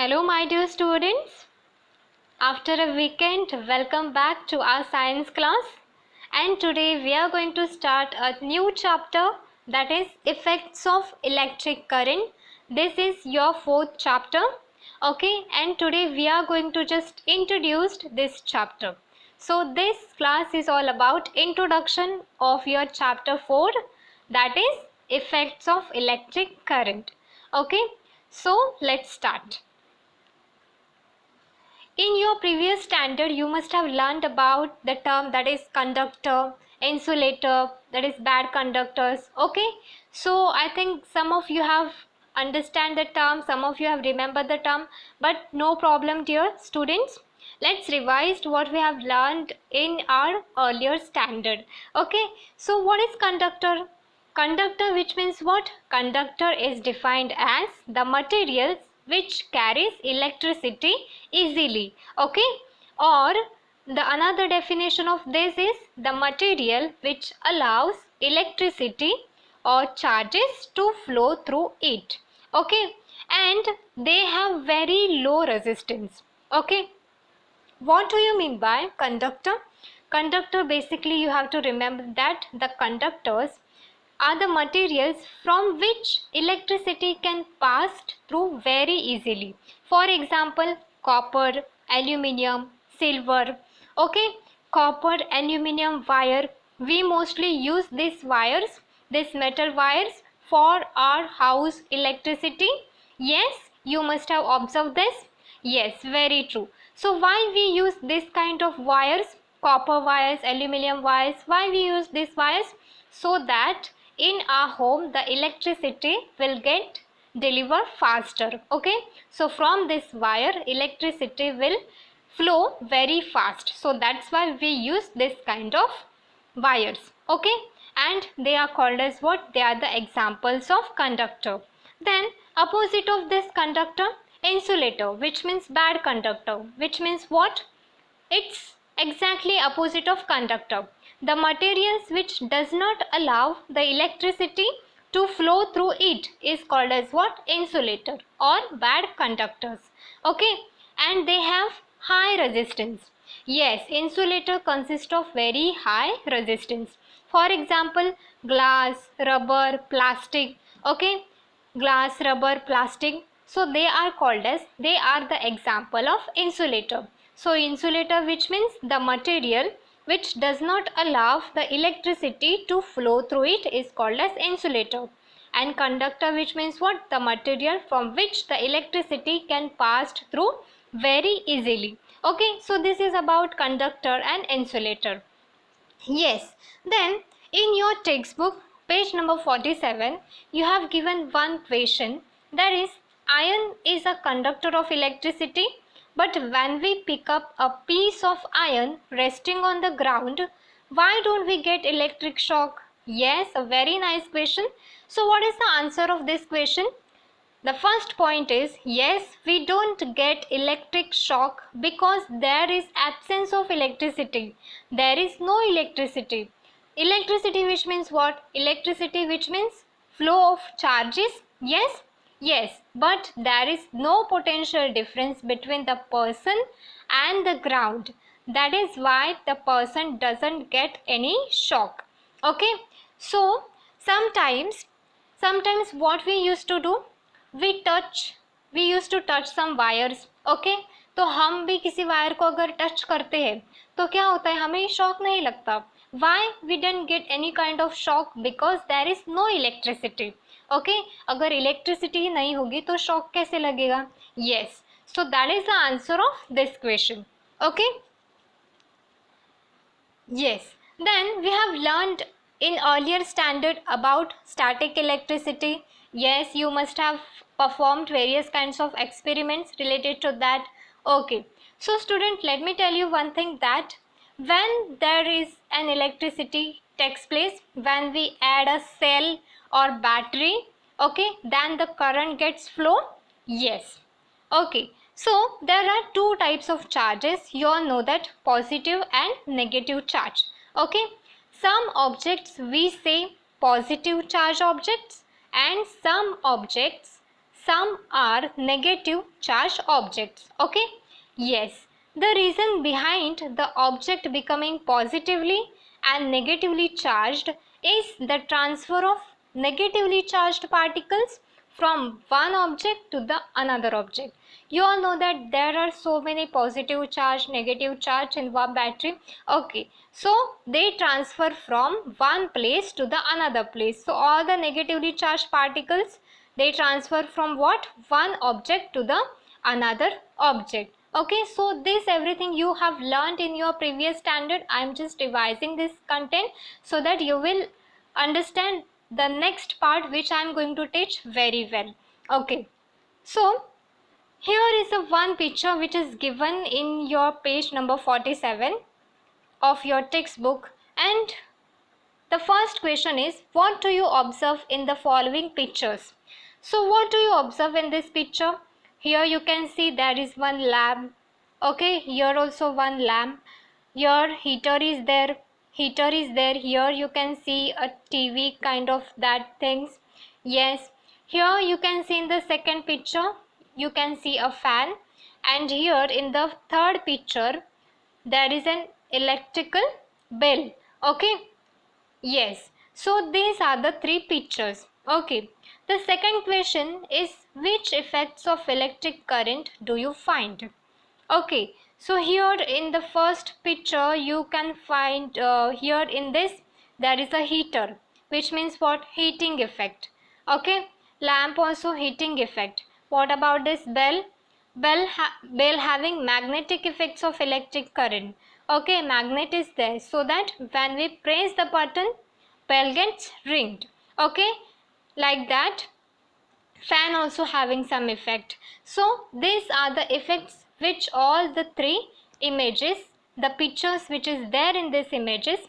Hello my dear students. After a weekend, welcome back to our science class. And today we are going to start a new chapter, that is effects of electric current. This is your fourth chapter. Okay, and today we are going to just introduce this chapter. So this class is all about introduction of your chapter 4, that is effects of electric current. Okay, so let's start. In your previous standard, you must have learned about the term that is conductor, insulator, that is bad conductors. Okay, so I think some of you have understand the term, some of you have remembered the term, but no problem, dear students. Let's revise what we have learned in our earlier standard. Okay, so what is conductor? Conductor, which means what? Conductor is defined as the materials which carries electricity easily. Okay, or the another definition of this is the material which allows electricity or charges to flow through it. Okay, and they have very low resistance. Okay, what do you mean by conductor? Conductor, basically you have to remember that the conductors are the materials from which electricity can pass through very easily. For example, copper, aluminium, silver. Okay, copper, aluminium wire. We mostly use these wires, these metal wires, for our house electricity. Yes, you must have observed this. Yes, very true. So why we use this kind of wires, copper wires, aluminium wires? Why we use these wires? So that in our home the electricity will get delivered faster. Okay, so from this wire electricity will flow very fast, so that's why we use this kind of wires. Okay, and they are called as what? They are the examples of conductor. Then opposite of this conductor, insulator, which means bad conductor, which means what? It's exactly opposite of conductor. The materials which does not allow the electricity to flow through it is called as what? Insulator or bad conductors. Okay, and they have high resistance. Yes, insulator consists of very high resistance. For example, glass, rubber, plastic. Okay, glass, rubber, plastic. So they are called as, they are the example of insulator. So insulator, which means the material which does not allow the electricity to flow through it, is called as insulator. And conductor, which means what? The material from which the electricity can pass through very easily. Okay, so this is about conductor and insulator. Yes, then in your textbook, page number 47, you have given one question, that is, iron is a conductor of electricity, but when we pick up a piece of iron resting on the ground, why don't we get electric shock? Yes, a very nice question. So what is the answer of this question? The first point is, yes, we don't get electric shock because there is absence of electricity. There is no electricity. Electricity, which means what? Electricity, which means flow of charges. Yes, yes, but there is no potential difference between the person and the ground. That is why the person doesn't get any shock. Okay, so sometimes what we used to do, we used to touch some wires. Okay, तो हम भी किसी wire को अगर touch करते हैं तो क्या होता है, हमें शॉक नहीं लगता. Why we didn't get any kind of shock? Because there is no electricity. Okay, अगर इलेक्ट्रिसिटी ही नहीं होगी तो शॉक कैसे लगेगा? Yes, so that is the answer of this question. Okay, yes, then we have learned in earlier standard about static electricity. Yes, you must have performed various kinds of experiments related to that. Okay, so student, let me tell you one thing, that when there is an electricity takes place, when we add a cell or battery, okay, then the current gets flow. Yes, okay, so there are two types of charges. You all know that, positive and negative charge. Okay, some objects we say positive charge objects and some objects some are negative charged objects. Okay, yes, the reason behind the object becoming positively and negatively charged is the transfer of negatively charged particles from one object to the another object. You all know that there are so many positive charge, negative charge in one battery. Okay, so they transfer from one place to the another place. So all the negatively charged particles, they transfer from what? One object to the another object. Okay, so this everything you have learned in your previous standard. I am just revising this content so that you will understand the next part which I am going to teach very well. Okay, so here is a one picture which is given in your page number 47 of your textbook, and the first question is, what do you observe in the following pictures? So what do you observe in this picture? Here you can see there is one lamp. Okay, here also one lamp. Here heater is there. Heater is there. Here you can see a TV kind of that things. Yes. Here you can see in the second picture, you can see a fan. And here in the third picture, there is an electrical bell. Okay. Yes, so these are the three pictures. Okay, the second question is, which effects of electric current do you find? Okay, so here in the first picture you can find here in this there is a heater, which means what? Heating effect. Okay, lamp also heating effect. What about this bell? Bell having magnetic effects of electric current. Okay, magnet is there so that when we press the button, bell gets ringed. Okay, like that. Fan also having some effect. So these are the effects which all the three images, the pictures which is there in these images,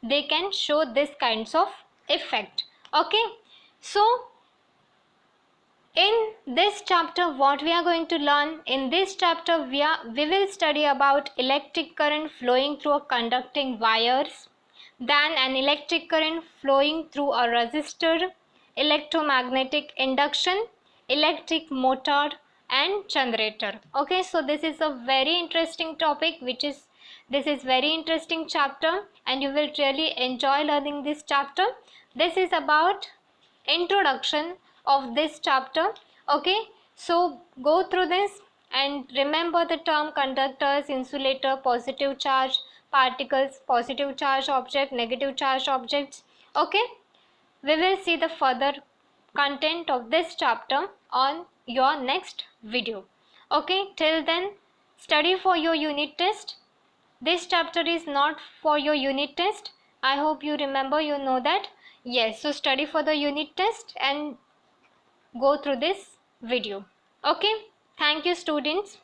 they can show this kinds of effect. Okay, so in this chapter what we are going to learn, in this chapter we will study about electric current flowing through a conducting wires, then an electric current flowing through a resistor, electromagnetic induction, electric motor and generator. Okay, so this is a very interesting topic, this is very interesting chapter and you will really enjoy learning this chapter. This is about introduction of this chapter. Okay, so go through this and remember the term conductors, insulator, positive charge particles, positive charge object, negative charge objects. Okay, we will see the further content of this chapter on your next video. Okay, till then study for your unit test. This chapter is not for your unit test. I hope you remember, you know that. Yes, so study for the unit test and go through this video. Okay, thank you students.